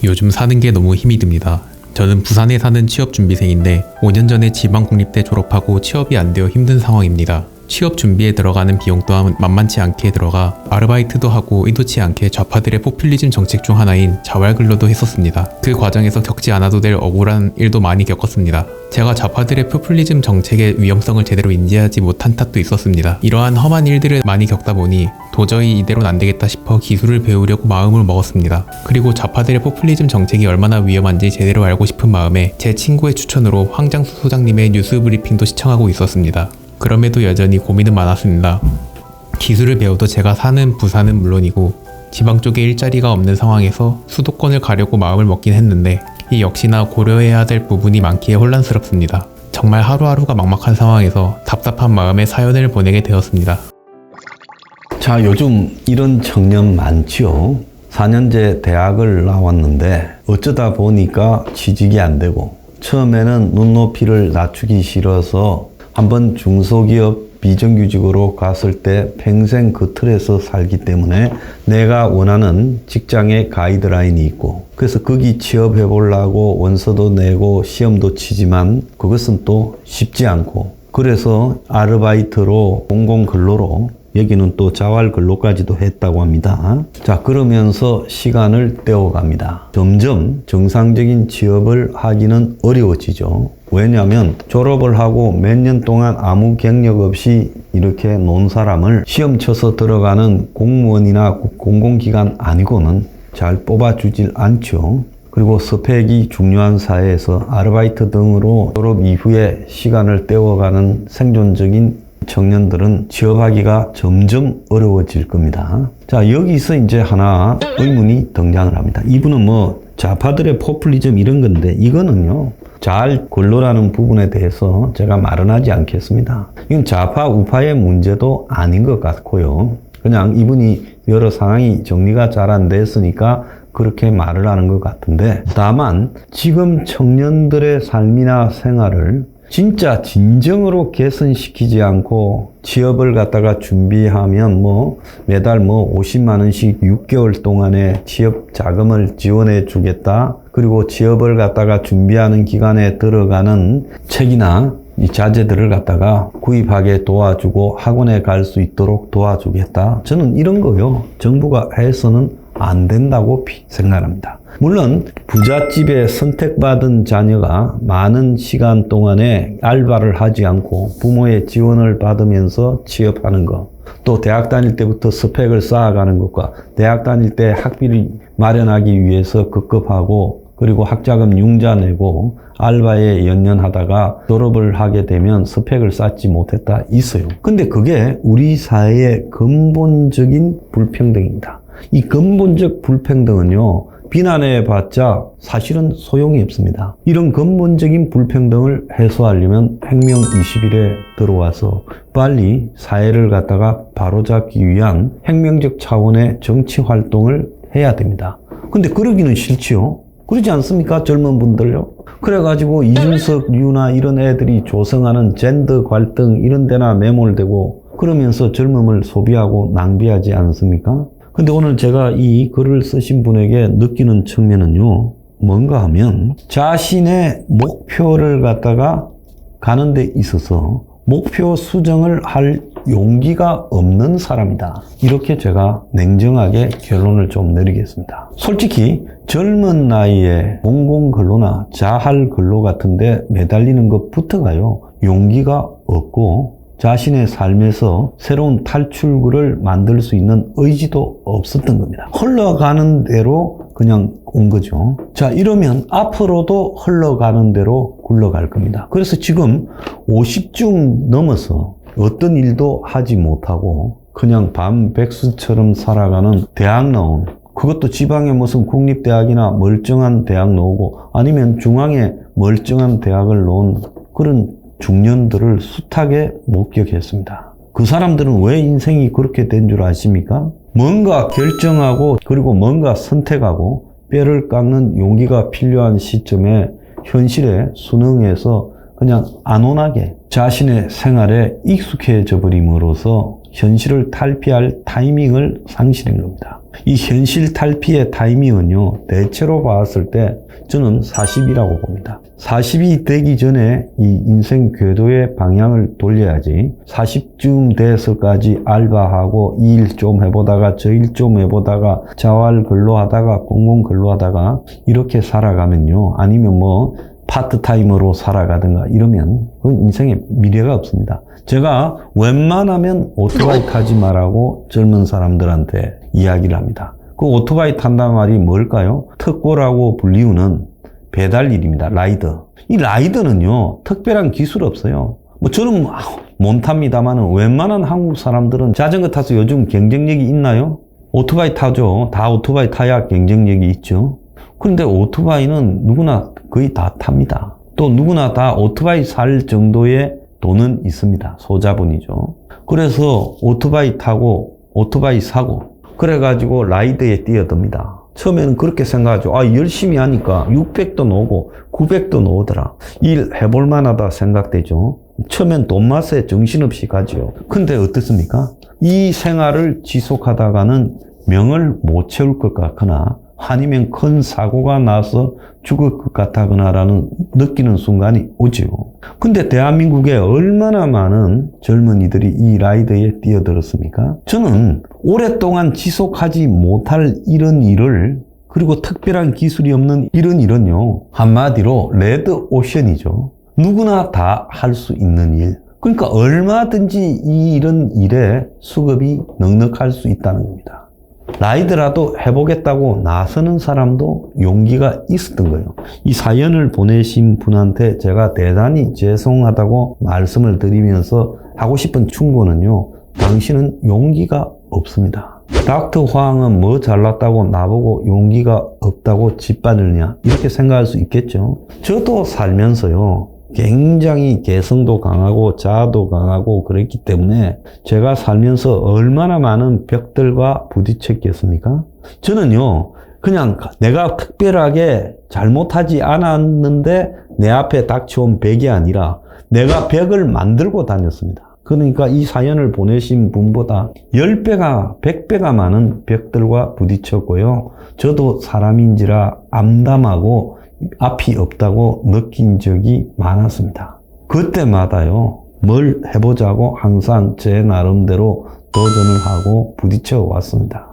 요즘 사는 게 너무 힘이 듭니다. 저는 부산에 사는 취업준비생인데 5년 전에 지방국립대 졸업하고 취업이 안 되어 힘든 상황입니다. 취업 준비에 들어가는 비용 또한 만만치 않게 들어가 아르바이트도 하고 의도치 않게 좌파들의 포퓰리즘 정책 중 하나인 자활근로도 했었습니다. 그 과정에서 겪지 않아도 될 억울한 일도 많이 겪었습니다. 제가 좌파들의 포퓰리즘 정책의 위험성을 제대로 인지하지 못한 탓도 있었습니다. 이러한 험한 일들을 많이 겪다 보니 도저히 이대로는 안 되겠다 싶어 기술을 배우려고 마음을 먹었습니다. 그리고 좌파들의 포퓰리즘 정책이 얼마나 위험한지 제대로 알고 싶은 마음에 제 친구의 추천으로 황장수 소장님의 뉴스 브리핑도 시청하고 있었습니다. 그럼에도 여전히 고민은 많았습니다. 기술을 배워도 제가 사는 부산은 물론이고 지방 쪽에 일자리가 없는 상황에서 수도권을 가려고 마음을 먹긴 했는데 이 역시나 고려해야 될 부분이 많기에 혼란스럽습니다. 정말 하루하루가 막막한 상황에서 답답한 마음에 사연을 보내게 되었습니다. 자, 요즘 이런 청년 많지요. 4년제 대학을 나왔는데 어쩌다 보니까 취직이 안 되고 처음에는 눈높이를 낮추기 싫어서 한번 중소기업 비정규직으로 갔을 때 평생 그 틀에서 살기 때문에 내가 원하는 직장의 가이드라인이 있고 그래서 거기 취업해 보려고 원서도 내고 시험도 치지만 그것은 또 쉽지 않고 그래서 아르바이트로 공공근로로 여기는 또 자활근로까지도 했다고 합니다. 자, 그러면서 시간을 때워갑니다. 점점 정상적인 취업을 하기는 어려워지죠. 왜냐하면 졸업을 하고 몇 년 동안 아무 경력 없이 이렇게 논 사람을 시험 쳐서 들어가는 공무원이나 공공기관 아니고는 잘 뽑아주질 않죠. 그리고 스펙이 중요한 사회에서 아르바이트 등으로 졸업 이후에 시간을 때워가는 생존적인 청년들은 취업하기가 점점 어려워질 겁니다. 자, 여기서 이제 하나 의문이 등장을 합니다. 이분은 좌파들의 포퓰리즘 이런 건데 이거는요. 자활근로라는 부분에 대해서 제가 말은 하지 않겠습니다. 이건 좌파 우파의 문제도 아닌 것 같고요. 그냥 이분이 여러 상황이 정리가 잘 안 됐으니까 그렇게 말을 하는 것 같은데 다만 지금 청년들의 삶이나 생활을 진짜 진정으로 개선시키지 않고 취업을 갖다가 준비하면 매달 50만 원씩 6개월 동안에 취업 자금을 지원해 주겠다. 그리고 취업을 갖다가 준비하는 기간에 들어가는 책이나 이 자재들을 갖다가 구입하게 도와주고 학원에 갈 수 있도록 도와주겠다. 저는 이런 거요. 정부가 해서는 안 된다고 생각합니다. 물론 부잣집에 선택받은 자녀가 많은 시간 동안에 알바를 하지 않고 부모의 지원을 받으면서 취업하는 것, 또 대학 다닐 때부터 스펙을 쌓아가는 것과 대학 다닐 때 학비를 마련하기 위해서 급급하고 그리고 학자금 융자 내고 알바에 연연하다가 졸업을 하게 되면 스펙을 쌓지 못했다 있어요. 근데 그게 우리 사회의 근본적인 불평등입니다. 이 근본적 불평등은요. 비난해봤자 사실은 소용이 없습니다. 이런 근본적인 불평등을 해소하려면 혁명 20일에 들어와서 빨리 사회를 갖다가 바로잡기 위한 혁명적 차원의 정치 활동을 해야 됩니다. 근데 그러기는 싫지요. 그러지 않습니까? 젊은 분들요. 그래가지고 이준석, 유나 이런 애들이 조성하는 젠더 갈등 이런 데나 매몰되고 그러면서 젊음을 소비하고 낭비하지 않습니까? 근데 오늘 제가 이 글을 쓰신 분에게 느끼는 측면은요. 뭔가 하면 자신의 목표를 갖다가 가는 데 있어서 목표 수정을 할 용기가 없는 사람이다. 이렇게 제가 냉정하게 결론을 좀 내리겠습니다. 솔직히 젊은 나이에 공공근로나 자활근로 같은데 매달리는 것부터가요. 용기가 없고 자신의 삶에서 새로운 탈출구를 만들 수 있는 의지도 없었던 겁니다. 흘러가는 대로 그냥 온 거죠. 자, 이러면 앞으로도 흘러가는 대로 굴러갈 겁니다. 그래서 지금 50중 넘어서 어떤 일도 하지 못하고 그냥 밤백수처럼 살아가는 대학 나온 그것도 지방의 무슨 국립대학이나 멀쩡한 대학 나오고 아니면 중앙에 멀쩡한 대학을 나온 그런 중년들을 숱하게 목격했습니다. 그 사람들은 왜 인생이 그렇게 된 줄 아십니까? 뭔가 결정하고 그리고 뭔가 선택하고 뼈를 깎는 용기가 필요한 시점에 현실에 순응해서 그냥 안온하게 자신의 생활에 익숙해져 버림으로써 현실을 탈피할 타이밍을 상실한 겁니다. 이 현실 탈피의 타이밍은요, 대체로 봤을 때 저는 40이라고 봅니다. 40이 되기 전에 이 인생 궤도의 방향을 돌려야지 40쯤 돼서까지 알바하고 이 일 좀 해보다가 저 일 좀 해보다가 자활 근로하다가 공공 근로하다가 이렇게 살아가면요, 아니면 뭐 파트타임으로 살아가든가 이러면 그건 인생에 미래가 없습니다. 제가 웬만하면 오토바이 타지 말라고 젊은 사람들한테 이야기를 합니다. 그 오토바이 탄다는 말이 뭘까요? 특고라고 불리우는 배달 일입니다. 라이더. 이 라이더는요, 특별한 기술 없어요. 뭐 저는 못 탑니다만은 웬만한 한국 사람들은 자전거 타서 요즘 경쟁력이 있나요? 오토바이 타죠. 다 오토바이 타야 경쟁력이 있죠. 그런데 오토바이는 누구나 거의 다 탑니다. 또 누구나 다 오토바이 살 정도의 돈은 있습니다. 소자본이죠. 그래서 오토바이 타고 오토바이 사고 그래가지고 라이드에 뛰어듭니다. 처음에는 그렇게 생각하죠. 열심히 하니까 600도 나오고 900도 나오더라. 일 해볼 만하다 생각되죠. 처음엔 돈 맛에 정신없이 가죠. 근데 어떻습니까? 이 생활을 지속하다가는 명을 못 채울 것 같거나 아니면 큰 사고가 나서 죽을 것 같다거나라는 느끼는 순간이 오죠. 근데 대한민국에 얼마나 많은 젊은이들이 이 라이드에 뛰어들었습니까? 저는 오랫동안 지속하지 못할 이런 일을, 그리고 특별한 기술이 없는 이런 일은요, 한마디로 레드 오션이죠. 누구나 다 할 수 있는 일. 그러니까 얼마든지 이런 일에 수급이 넉넉할 수 있다는 겁니다. 라이드라도 해보겠다고 나서는 사람도 용기가 있었던 거예요. 이 사연을 보내신 분한테 제가 대단히 죄송하다고 말씀을 드리면서 하고 싶은 충고는요, 당신은 용기가 없습니다. 닥터 황은 뭐 잘났다고 나보고 용기가 없다고 짓밟느냐, 이렇게 생각할 수 있겠죠. 저도 살면서요, 굉장히 개성도 강하고 자아도 강하고 그랬기 때문에 제가 살면서 얼마나 많은 벽들과 부딪혔겠습니까? 저는요, 그냥 내가 특별하게 잘못하지 않았는데 내 앞에 닥쳐온 벽이 아니라 내가 벽을 만들고 다녔습니다. 그러니까 이 사연을 보내신 분보다 10배가, 100배가 많은 벽들과 부딪혔고요. 저도 사람인지라 암담하고 앞이 없다고 느낀 적이 많았습니다. 그때마다요, 뭘 해보자고 항상 제 나름대로 도전을 하고 부딪혀 왔습니다.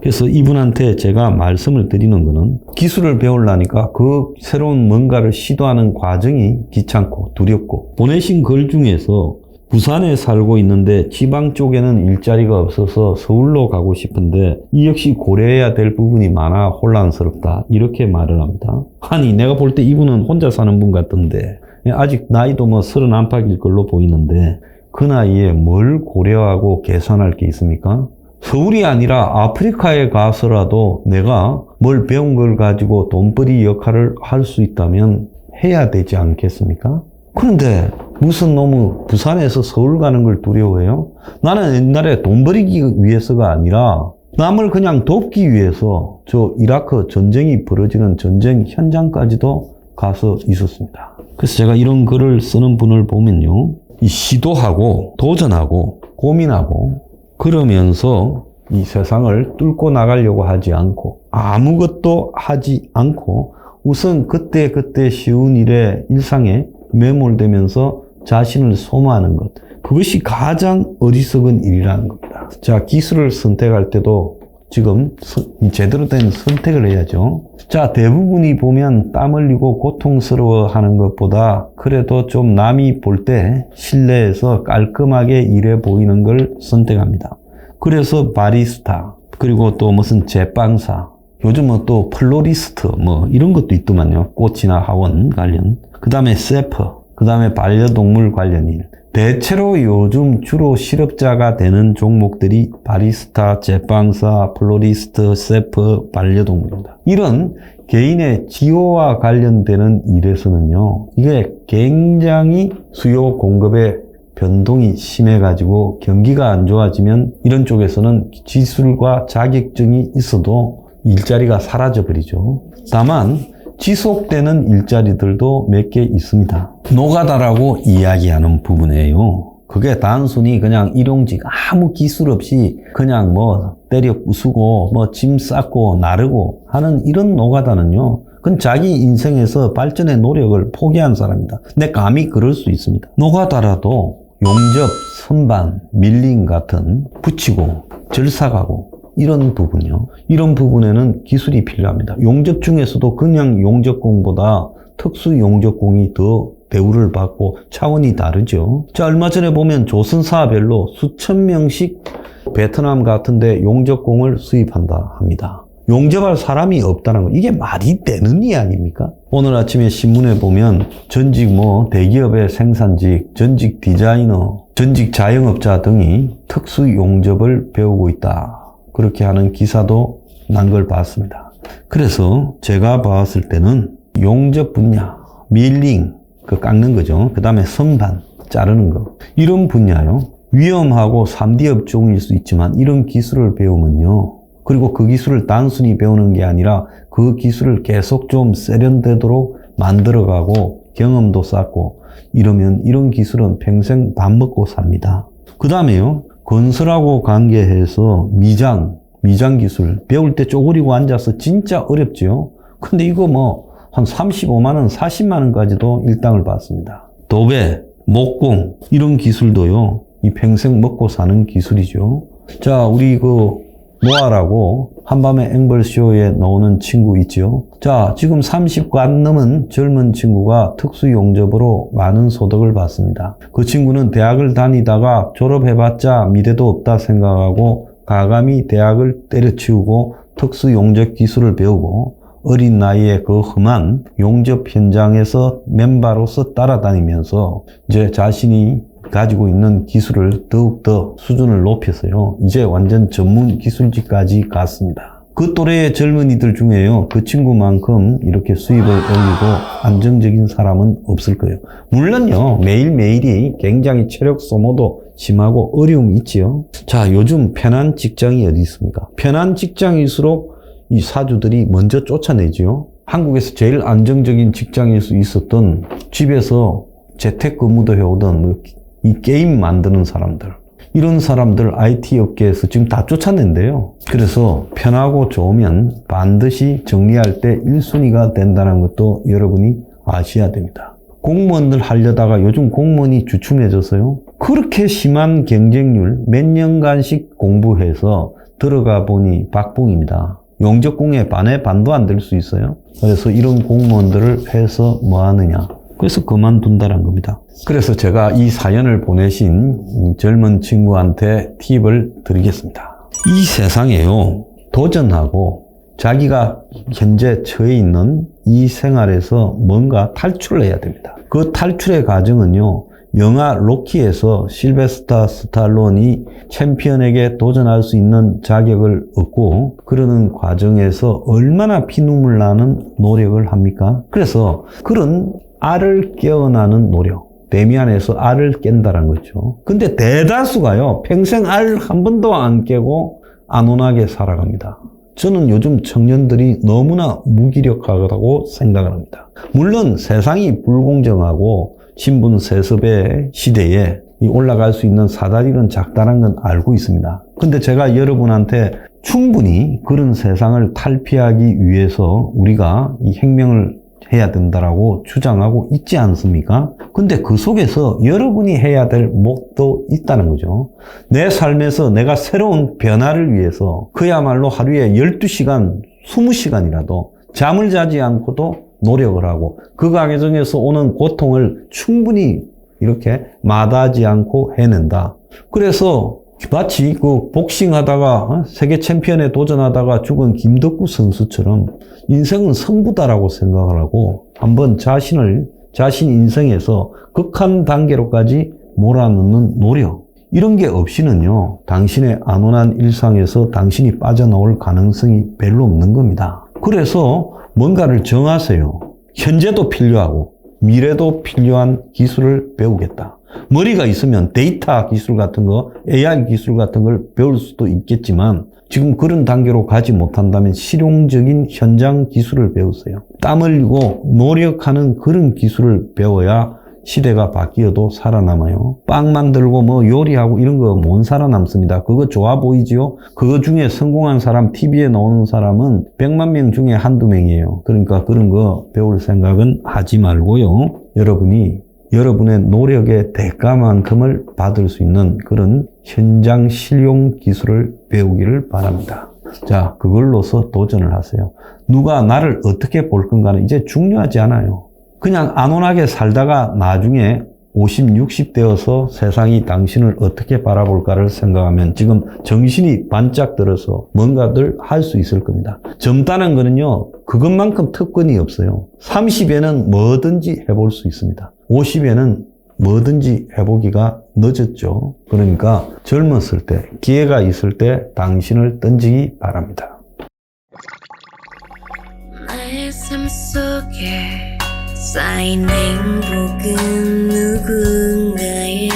그래서 이분한테 제가 말씀을 드리는 거는, 기술을 배우려니까 그 새로운 뭔가를 시도하는 과정이 귀찮고 두렵고, 보내신 글 중에서 부산에 살고 있는데 지방 쪽에는 일자리가 없어서 서울로 가고 싶은데 이 역시 고려해야 될 부분이 많아 혼란스럽다, 이렇게 말을 합니다. 아니, 내가 볼 때 이분은 혼자 사는 분 같던데, 아직 나이도 뭐 30 안팎일 걸로 보이는데 그 나이에 뭘 고려하고 계산할 게 있습니까? 서울이 아니라 아프리카에 가서라도 내가 뭘 배운 걸 가지고 돈벌이 역할을 할 수 있다면 해야 되지 않겠습니까? 그런데 무슨 너무 부산에서 서울 가는 걸 두려워해요? 나는 옛날에 돈 벌이기 위해서가 아니라 남을 그냥 돕기 위해서 저 이라크 전쟁이 벌어지는 전쟁 현장까지도 가서 있었습니다. 그래서 제가 이런 글을 쓰는 분을 보면요, 이 시도하고 도전하고 고민하고 그러면서 이 세상을 뚫고 나가려고 하지 않고 아무것도 하지 않고 우선 그때 쉬운 일에 일상에 매몰되면서 자신을 소모하는 것, 그것이 가장 어리석은 일이라는 겁니다. 자, 기술을 선택할 때도 지금 제대로 된 선택을 해야죠. 자, 대부분이 보면 땀 흘리고 고통스러워하는 것보다 그래도 좀 남이 볼 때 실내에서 깔끔하게 일해 보이는 걸 선택합니다. 그래서 바리스타, 그리고 또 무슨 제빵사, 요즘은 또 플로리스트 뭐 이런 것도 있더만요. 꽃이나 하원 관련. 그 다음에 세퍼, 그 다음에 반려동물 관련 일. 대체로 요즘 주로 실업자가 되는 종목들이 바리스타, 제빵사, 플로리스트, 세퍼, 반려동물입니다. 이런 개인의 지호와 관련되는 일에서는요, 이게 굉장히 수요 공급의 변동이 심해가지고 경기가 안 좋아지면 이런 쪽에서는 기술과 자격증이 있어도 일자리가 사라져버리죠. 다만 지속되는 일자리들도 몇 개 있습니다. 노가다라고 이야기하는 부분이에요. 그게 단순히 그냥 일용직 아무 기술 없이 그냥 뭐 때려 부수고 뭐 짐 쌌고 나르고 하는 이런 노가다는요. 그건 자기 인생에서 발전의 노력을 포기한 사람이다. 근데 감히 그럴 수 있습니다. 노가다라도 용접, 선반, 밀링 같은 붙이고 절삭하고 이런 부분요. 이런 부분에는 기술이 필요합니다. 용접 중에서도 그냥 용접공보다 특수 용접공이 더 대우를 받고 차원이 다르죠. 자, 얼마 전에 보면 조선사별로 수천 명씩 베트남 같은데 용접공을 수입한다 합니다. 용접할 사람이 없다는 거, 이게 말이 되는 이 아닙니까? 오늘 아침에 신문에 보면 전직 대기업의 생산직, 전직 디자이너, 전직 자영업자 등이 특수 용접을 배우고 있다. 그렇게 하는 기사도 난 걸 봤습니다. 그래서 제가 봤을 때는 용접 분야, 밀링, 그 깎는 거죠. 그 다음에 선반, 자르는 거. 이런 분야요. 위험하고 3D 업종일 수 있지만 이런 기술을 배우면요. 그리고 그 기술을 단순히 배우는 게 아니라 그 기술을 계속 좀 세련되도록 만들어가고 경험도 쌓고 이러면 이런 기술은 평생 밥 먹고 삽니다. 그 다음에요. 건설하고 관계해서 미장 기술 배울 때 쪼그리고 앉아서 진짜 어렵죠. 근데 이거 한 35만 원, 40만 원까지도 일당을 받습니다. 도배, 목공 이런 기술도요. 이 평생 먹고 사는 기술이죠. 자, 우리 모아라고 한밤의 앵벌쇼에 나오는 친구 있죠. 자, 지금 30관 넘은 젊은 친구가 특수용접으로 많은 소득을 받습니다. 그 친구는 대학을 다니다가 졸업해봤자 미래도 없다 생각하고 과감히 대학을 때려치우고 특수용접 기술을 배우고 어린 나이에 그 험한 용접 현장에서 멤버로서 따라다니면서 이제 자신이 가지고 있는 기술을 더욱더 수준을 높여서요. 이제 완전 전문 기술직까지 갔습니다. 그 또래의 젊은이들 중에요. 그 친구만큼 이렇게 수입을 올리고 안정적인 사람은 없을 거예요. 물론요. 매일매일이 굉장히 체력 소모도 심하고 어려움이 있지요. 자, 요즘 편한 직장이 어디 있습니까? 편한 직장일수록 이 사주들이 먼저 쫓아내지요. 한국에서 제일 안정적인 직장일 수 있었던 집에서 재택근무도 해오던 이 게임 만드는 사람들, 이런 사람들 IT 업계에서 지금 다 쫓아낸대요. 그래서 편하고 좋으면 반드시 정리할 때 1순위가 된다는 것도 여러분이 아셔야 됩니다. 공무원들 하려다가 요즘 공무원이 주춤해져서요. 그렇게 심한 경쟁률 몇 년간씩 공부해서 들어가 보니 박봉입니다. 용접공에 반에 반도 안 될 수 있어요. 그래서 이런 공무원들을 해서 뭐 하느냐. 그래서 그만둔다는 겁니다. 그래서 제가 이 사연을 보내신 이 젊은 친구한테 팁을 드리겠습니다. 이 세상에요. 도전하고 자기가 현재 처해 있는 이 생활에서 뭔가 탈출을 해야 됩니다. 그 탈출의 과정은요. 영화 로키에서 실베스타 스탈론이 챔피언에게 도전할 수 있는 자격을 얻고 그러는 과정에서 얼마나 피눈물 나는 노력을 합니까? 그래서 그런 알을 깨어나는 노력, 데미안에서 알을 깬다는 거죠. 근데 대다수가요, 평생 알 한 번도 안 깨고 안온하게 살아갑니다. 저는 요즘 청년들이 너무나 무기력하다고 생각을 합니다. 물론 세상이 불공정하고 신분 세습의 시대에 올라갈 수 있는 사다리는 작다는 건 알고 있습니다. 근데 제가 여러분한테 충분히 그런 세상을 탈피하기 위해서 우리가 이 혁명을 해야 된다라고 주장하고 있지 않습니까? 근데 그 속에서 여러분이 해야 될 몫도 있다는 거죠. 내 삶에서 내가 새로운 변화를 위해서 그야말로 하루에 12시간, 20시간이라도 잠을 자지 않고도 노력을 하고 그 과정에서 오는 고통을 충분히 이렇게 마다하지 않고 해낸다. 그래서 마치 그 복싱하다가 세계 챔피언에 도전하다가 죽은 김덕구 선수처럼 인생은 승부다라고 생각을 하고 한번 자신 인생에서 극한 단계로까지 몰아넣는 노력, 이런 게 없이는요, 당신의 안온한 일상에서 당신이 빠져나올 가능성이 별로 없는 겁니다. 그래서 뭔가를 정하세요. 현재도 필요하고 미래도 필요한 기술을 배우겠다. 머리가 있으면 데이터 기술 같은 거, AI 기술 같은 걸 배울 수도 있겠지만 지금 그런 단계로 가지 못한다면 실용적인 현장 기술을 배우세요. 땀 흘리고 노력하는 그런 기술을 배워야 시대가 바뀌어도 살아남아요. 빵 만들고 뭐 요리하고 이런 거 못 살아남습니다. 그거 좋아 보이지요? 그거 중에 성공한 사람, TV에 나오는 사람은 100만 명 중에 한두 명이에요. 그러니까 그런 거 배울 생각은 하지 말고요. 여러분이 여러분의 노력의 대가만큼을 받을 수 있는 그런 현장 실용 기술을 배우기를 바랍니다. 자, 그걸로서 도전을 하세요. 누가 나를 어떻게 볼 건가는 이제 중요하지 않아요. 그냥 안온하게 살다가 나중에 50, 60 되어서 세상이 당신을 어떻게 바라볼까를 생각하면 지금 정신이 반짝 들어서 뭔가들 할 수 있을 겁니다. 젊다는 거는요, 그것만큼 특권이 없어요. 30에는 뭐든지 해볼 수 있습니다. 50에는 뭐든지 해보기가 늦었죠. 그러니까 젊었을 때, 기회가 있을 때 당신을 던지기 바랍니다. 나의 삶 속에 쌓인 행복은 누군가의